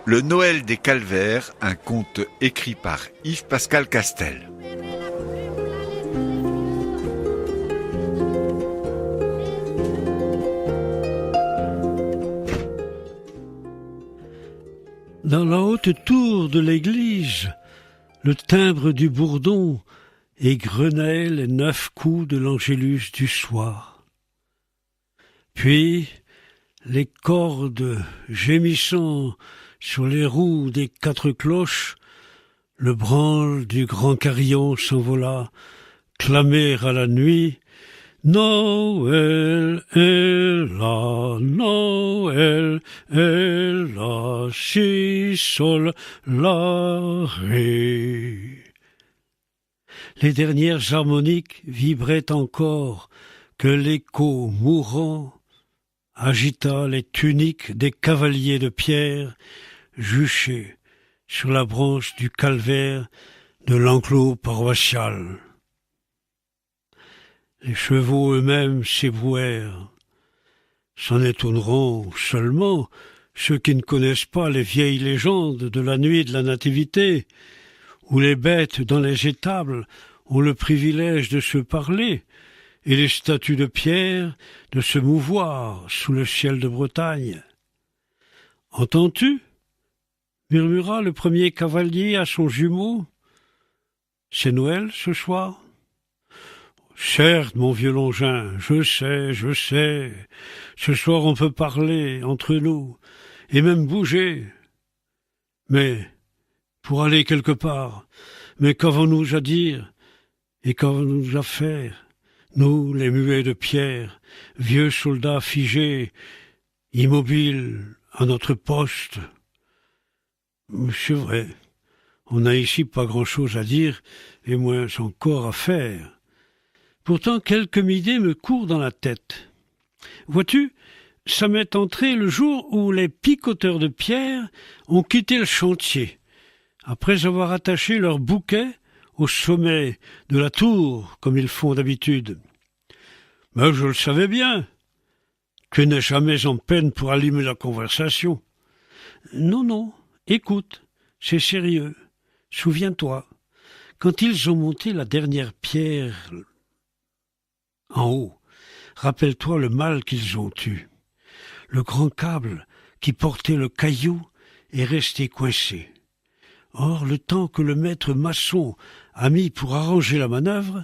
Le Noël des Calvaires, un conte écrit par Yves-Pascal Castel. Dans la haute tour de l'église, le timbre du bourdon égrenait les 9 coups de l'angélus du soir. Puis, les cordes gémissant sur les roues des 4 cloches, le branle du grand carillon s'envola clamer à la nuit « Noël est là, Noël est là, si sol la ré ». Les dernières harmoniques vibraient encore, que l'écho mourant agita les tuniques des cavaliers de pierre juchés sur la branche du calvaire de l'enclos paroissial. Les chevaux eux-mêmes s'ébrouèrent. S'en étonneront seulement ceux qui ne connaissent pas les vieilles légendes de la nuit de la Nativité, où les bêtes dans les étables ont le privilège de se parler et les statues de pierre de se mouvoir sous le ciel de Bretagne. « Entends-tu » murmura le premier cavalier à son jumeau. « C'est Noël ce soir ?» « Certes, mon vieux Longin, je sais. Ce soir on peut parler entre nous, et même bouger. Mais, pour aller quelque part, mais qu'avons-nous à dire, et qu'avons-nous à faire, nous, les muets de pierre, vieux soldats figés, immobiles à notre poste? C'est vrai, on n'a ici pas grand-chose à dire, et moins encore à faire. Pourtant, quelque idée me court dans la tête. Vois-tu, ça m'est entré le jour où les picoteurs de pierre ont quitté le chantier, après avoir attaché leur bouquet au sommet de la tour, comme ils font d'habitude. Mais je le savais bien. Tu n'es jamais en peine pour allumer la conversation. Non, écoute, c'est sérieux. Souviens-toi, quand ils ont monté la dernière pierre en haut, rappelle-toi le mal qu'ils ont eu. Le grand câble qui portait le caillou est resté coincé. Or, le temps que le maître maçon a mis pour arranger la manœuvre,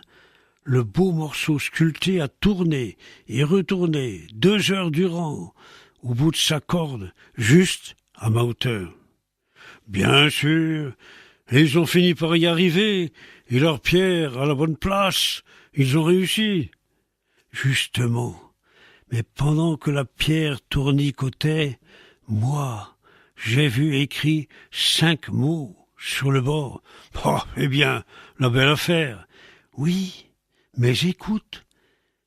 le beau morceau sculpté a tourné et retourné 2 heures durant, au bout de sa corde, juste à ma hauteur. Bien sûr, ils ont fini par y arriver, et leur pierre à la bonne place, ils ont réussi. Justement, mais pendant que la pierre tournicotait, moi, j'ai vu écrit 5 mots sur le bord. Oh, eh bien, la belle affaire. Oui, mais écoute,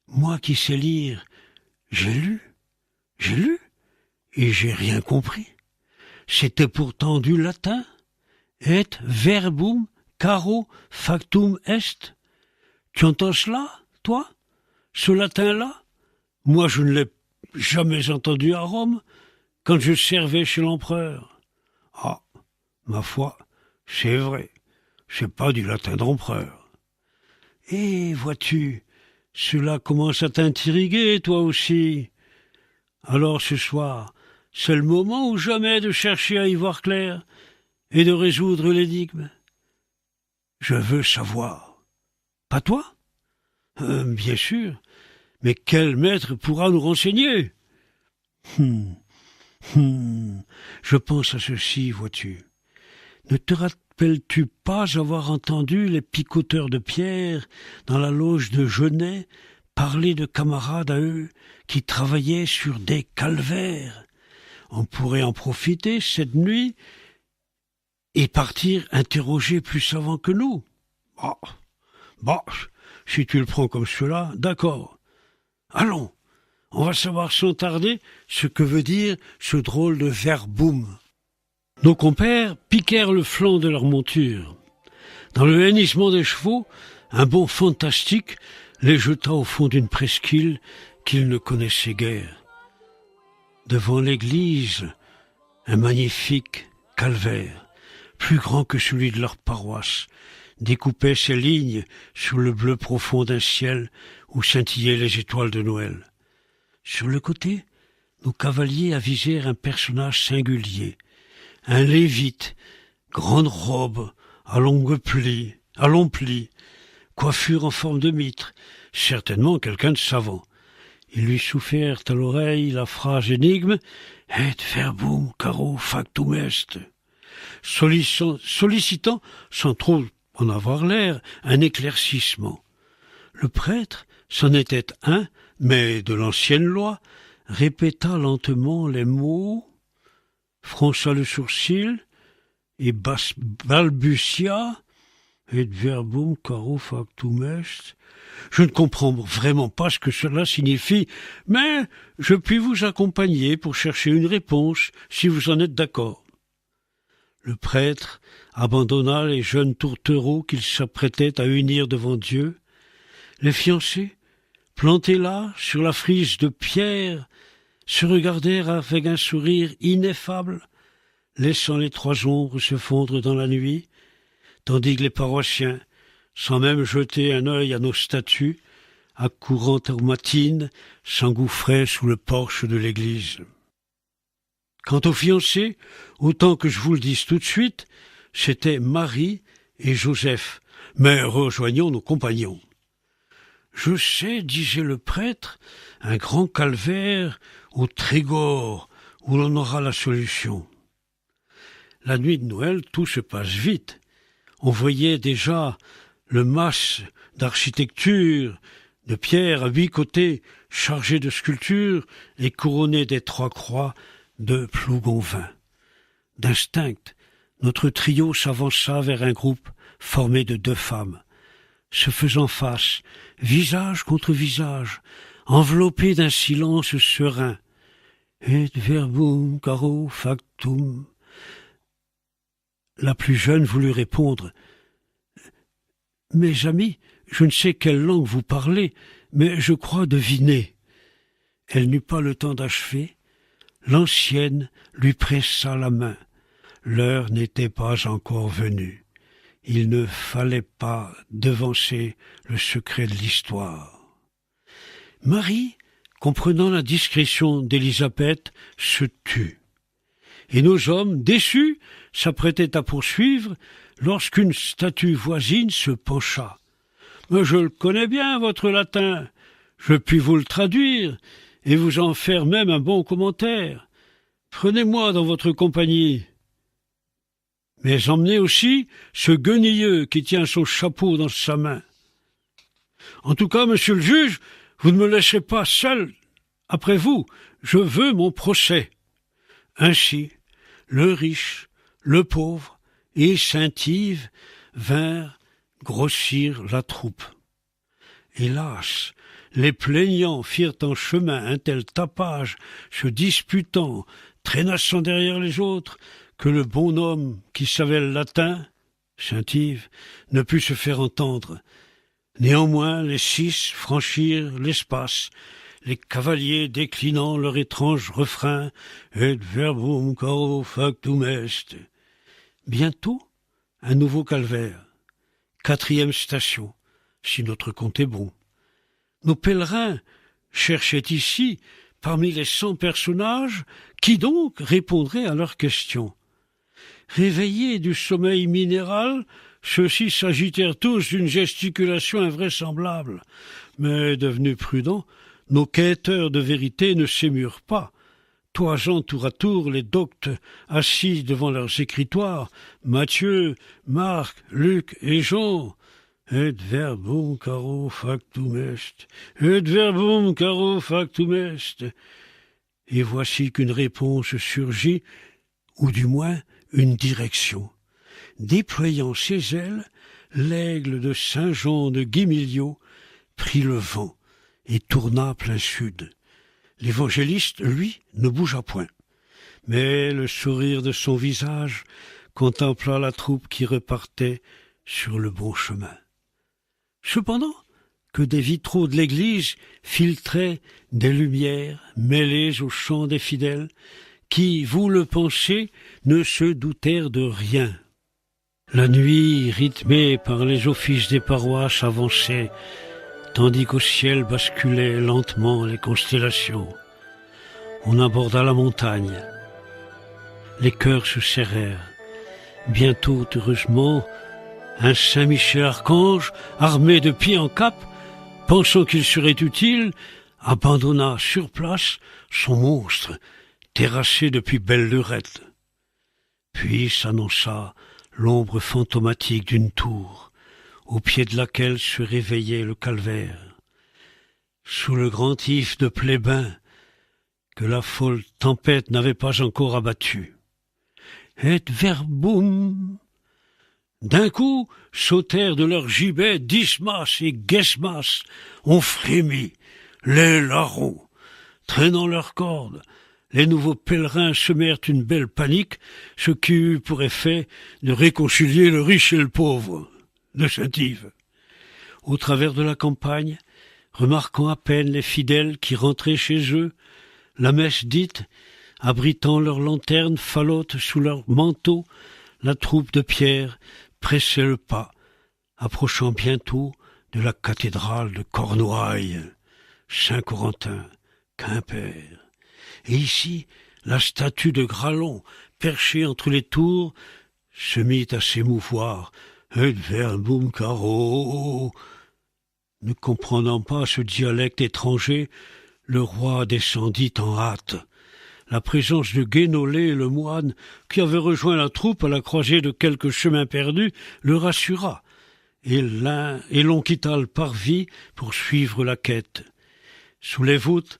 moi qui sais lire, j'ai lu, et j'ai rien compris. C'était pourtant du latin. Et verbum caro factum est. Tu entends cela, toi? Ce latin-là, moi je ne l'ai jamais entendu à Rome, quand je servais chez l'empereur. Ah, ma foi, c'est vrai, c'est pas du latin d'empereur. Et vois-tu, cela commence à t'intriguer, toi aussi. Alors ce soir, c'est le moment ou jamais de chercher à y voir clair et de résoudre l'énigme. Je veux savoir. Pas toi? Bien sûr, mais quel maître pourra nous renseigner? Je pense à ceci, vois-tu. Ne te rappelles-tu pas avoir entendu les picoteurs de pierre dans la loge de Genêt parler de camarades à eux qui travaillaient sur des calvaires? On pourrait en profiter cette nuit et partir interroger plus savants que nous. Si tu le prends comme cela, d'accord. Allons, on va savoir sans tarder ce que veut dire ce drôle de verbum. Nos compères piquèrent le flanc de leur monture. Dans le hennissement des chevaux, un bond fantastique les jeta au fond d'une presqu'île qu'ils ne connaissaient guère. Devant l'église, un magnifique calvaire, plus grand que celui de leur paroisse, découpait ses lignes sur le bleu profond d'un ciel où scintillaient les étoiles de Noël. Sur le côté, nos cavaliers avisèrent un personnage singulier, un lévite, grande robe, à longs plis, coiffure en forme de mitre, certainement quelqu'un de savant. Ils lui soufflèrent à l'oreille la phrase énigme « Et verbum caro factum est », sollicitant, sans trop en avoir l'air, un éclaircissement. Le prêtre, c'en était un, mais de l'ancienne loi, répéta lentement les mots, fronça le sourcil et balbutia « Et verbum caro factum est ». Je ne comprends vraiment pas ce que cela signifie, mais je puis vous accompagner pour chercher une réponse, si vous en êtes d'accord. Le prêtre abandonna les jeunes tourtereaux qu'il s'apprêtait à unir devant Dieu. Les fiancés, plantés là, sur la frise de pierre, se regardèrent avec un sourire ineffable, laissant les trois ombres se fondre dans la nuit, tandis que les paroissiens, sans même jeter un œil à nos statues, accourant aux matines, s'engouffraient sous le porche de l'église. Quant aux fiancés, autant que je vous le dise tout de suite, c'étaient Marie et Joseph, mais rejoignons nos compagnons. Je sais, disait le prêtre, un grand calvaire au Trégor, où l'on aura la solution. La nuit de Noël, tout se passe vite. On voyait déjà le mas d'architecture, de pierre à 8 côtés, chargé de sculptures et couronné des 3 croix de Plougonvin. D'instinct, notre trio s'avança vers un groupe formé de 2 femmes, se faisant face, visage contre visage, enveloppés d'un silence serein. Et verbum caro factum. La plus jeune voulut répondre. « Mes amis, je ne sais quelle langue vous parlez, mais je crois deviner. » Elle n'eut pas le temps d'achever. L'ancienne lui pressa la main. L'heure n'était pas encore venue. Il ne fallait pas devancer le secret de l'histoire. Marie, comprenant la discrétion d'Élisabeth, se tut. Et nos hommes, déçus, s'apprêtaient à poursuivre lorsqu'une statue voisine se pencha. « Mais je le connais bien, votre latin. Je puis vous le traduire et vous en faire même un bon commentaire. Prenez-moi dans votre compagnie. Mais emmenez aussi ce guenilleux qui tient son chapeau dans sa main. En tout cas, monsieur le juge, vous ne me laisserez pas seul. Après vous, je veux mon procès. » Ainsi, le riche, le pauvre et Saint-Yves vinrent grossir la troupe. Hélas, les plaignants firent en chemin un tel tapage, se disputant, traînassant derrière les autres, que le bonhomme qui savait le latin, Saint-Yves, ne put se faire entendre. Néanmoins, les 6 franchirent l'espace, les cavaliers déclinant leur étrange refrain « Et verbum caro factum est ». Bientôt, un nouveau calvaire. 4e station, si notre compte est bon. Nos pèlerins cherchaient ici, parmi les 100 personnages, qui donc répondrait à leurs questions. Réveillés du sommeil minéral, ceux-ci s'agitèrent tous d'une gesticulation invraisemblable. Mais devenus prudents, nos quêteurs de vérité ne s'émurent pas. Toisant tour à tour les doctes assis devant leurs écritoires, Matthieu, Marc, Luc et Jean. Et verbum caro factum est, et verbum caro factum est. Et voici qu'une réponse surgit, ou du moins une direction. Déployant ses ailes, l'aigle de Saint-Jean de Guimiliau prit le vent et tourna plein sud. L'évangéliste, lui, ne bougea point. Mais le sourire de son visage contempla la troupe qui repartait sur le bon chemin. Cependant que des vitraux de l'église filtraient des lumières mêlées au chant des fidèles qui, vous le pensez, ne se doutèrent de rien. La nuit, rythmée par les offices des paroisses, avançait, tandis qu'au ciel basculaient lentement les constellations. On aborda la montagne. Les cœurs se serrèrent. Bientôt, heureusement, un Saint-Michel archange, armé de pied en cap, pensant qu'il serait utile, abandonna sur place son monstre, terrassé depuis belle lurette. Puis s'annonça l'ombre fantomatique d'une tour, au pied de laquelle se réveillait le calvaire. Sous le grand if de plébin, que la folle tempête n'avait pas encore abattu. Et verbum. D'un coup, sautèrent de leur gibet Dismas et Gesmas. On frémit, les larrons. Traînant leurs cordes, les nouveaux pèlerins semèrent une belle panique, ce qui eut pour effet de réconcilier le riche et le pauvre de Saint-Yves. Au travers de la campagne, remarquant à peine les fidèles qui rentraient chez eux, la messe dite, abritant leurs lanternes falotes sous leurs manteaux, la troupe de pierre pressait le pas, approchant bientôt de la cathédrale de Cornouailles, Saint-Corentin, Quimper. Et ici, la statue de Gralon, perchée entre les tours, se mit à s'émouvoir. Et verbum caro. Ne comprenant pas ce dialecte étranger, le roi descendit en hâte. La présence de Guénolé, le moine, qui avait rejoint la troupe à la croisée de quelques chemins perdus, le rassura, et l'on quitta le parvis pour suivre la quête. Sous les voûtes,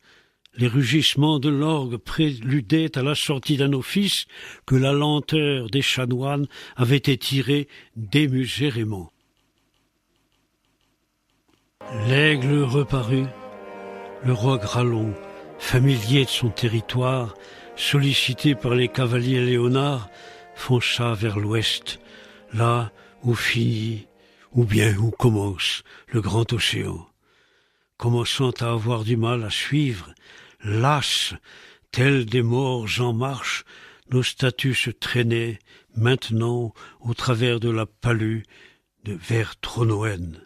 les rugissements de l'orgue préludaient à la sortie d'un office que la lenteur des chanoines avait étiré démesurément. L'aigle reparut, le roi Gralon, familier de son territoire, sollicité par les cavaliers léonards, fonça vers l'ouest, là où finit, ou bien où commence, le grand océan. Commençant à avoir du mal à suivre, lasses, tels des morts en marche, nos statues se traînaient, maintenant, au travers de la palue vers Tronoën.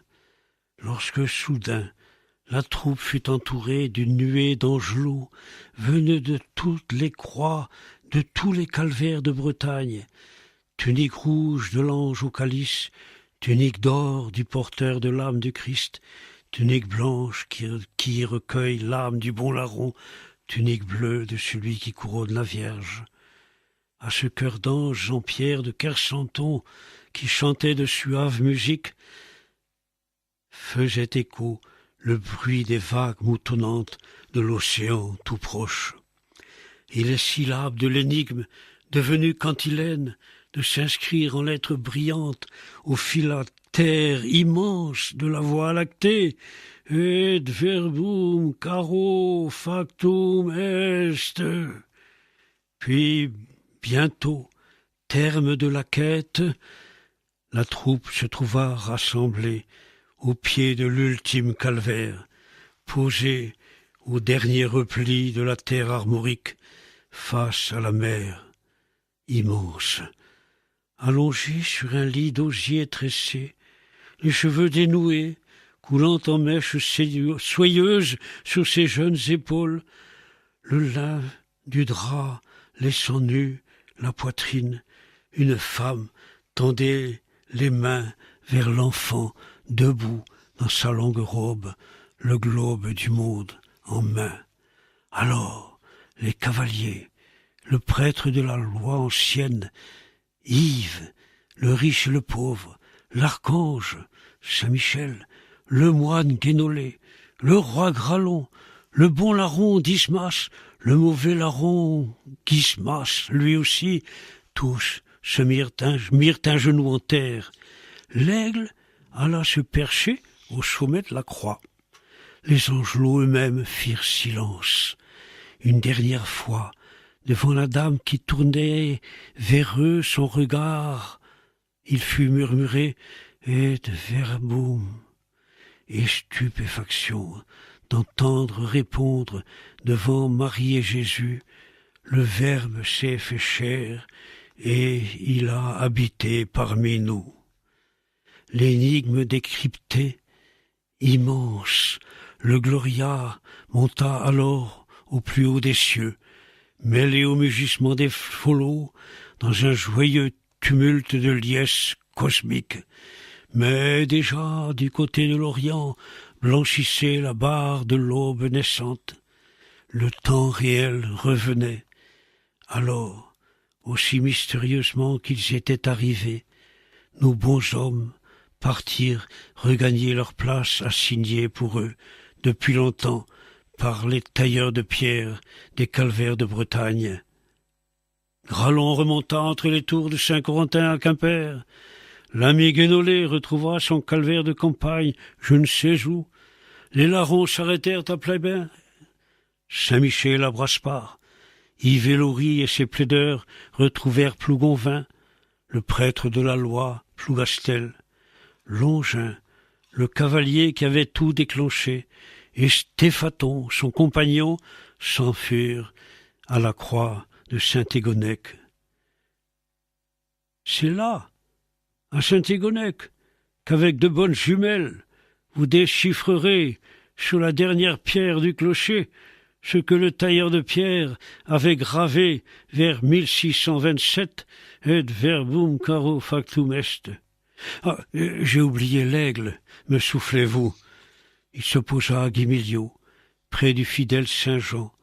Lorsque, soudain, la troupe fut entourée d'une nuée d'angelots, venus de toutes les croix, de tous les calvaires de Bretagne, tunique rouge de l'ange au calice, tunique d'or du porteur de l'âme du Christ, tunique blanche qui recueille l'âme du bon larron, tunique bleue de celui qui couronne la Vierge. À ce chœur d'ange Jean-Pierre de Kersanton, qui chantait de suave musique, faisait écho le bruit des vagues moutonnantes de l'océan tout proche. Et les syllabes de l'énigme, devenues cantilènes, de s'inscrire en lettres brillantes au philactère immense de la Voie lactée. Et verbum caro factum est. Puis, bientôt, terme de la quête, la troupe se trouva rassemblée au pied de l'ultime calvaire, posé au dernier repli de la terre armorique, face à la mer, immense, allongée sur un lit d'osier tressé, les cheveux dénoués, coulant en mèches soyeuses sur ses jeunes épaules, le lin du drap laissant nue la poitrine, une femme tendait les mains vers l'enfant, debout dans sa longue robe, le globe du monde en main. Alors, les cavaliers, le prêtre de la loi ancienne, Yves, le riche et le pauvre, l'archange, Saint-Michel, le moine Guénolé, le roi Gralon, le bon larron Dismas, le mauvais larron Gismas, lui aussi, tous se mirent un genou en terre. L'aigle alla se percher au sommet de la croix. Les angelots eux-mêmes firent silence. Une dernière fois, devant la dame qui tournait vers eux son regard, il fut murmuré « Et verbum » et stupéfaction d'entendre répondre devant Marie et Jésus le Verbe s'est fait chair et il a habité parmi nous. L'énigme décryptée, immense, le Gloria monta alors au plus haut des cieux, mêlé au mugissement des flots, dans un joyeux tumulte de liesse cosmique. Mais déjà, du côté de l'Orient, blanchissait la barre de l'aube naissante. Le temps réel revenait. Alors, aussi mystérieusement qu'ils étaient arrivés, nos bons hommes partirent regagner leur place assignée pour eux depuis longtemps par les tailleurs de pierre des calvaires de Bretagne. Gralon remonta entre les tours de Saint-Corentin à Quimper. L'ami Guénolé retrouva son calvaire de campagne, je ne sais où. Les larrons s'arrêtèrent à Plébin. Saint-Michel à Brasparts. Yves Laurie et ses plaideurs retrouvèrent Plougonvin, le prêtre de la loi, Plougastel. Longin, le cavalier qui avait tout déclenché, et Stéphaton, son compagnon, s'enfuirent à la croix de Saint-Égonec. C'est là, à Saint-Égonec, qu'avec de bonnes jumelles, vous déchiffrerez sur la dernière pierre du clocher ce que le tailleur de pierre avait gravé vers 1627 et verbum caro factum est. Ah, j'ai oublié l'aigle, me soufflez-vous. Il se posa à Guimiliau, près du fidèle Saint-Jean,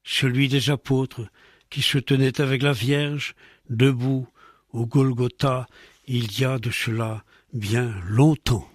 celui des apôtres qui se tenait avec la Vierge, debout au Golgotha, il y a de cela bien longtemps.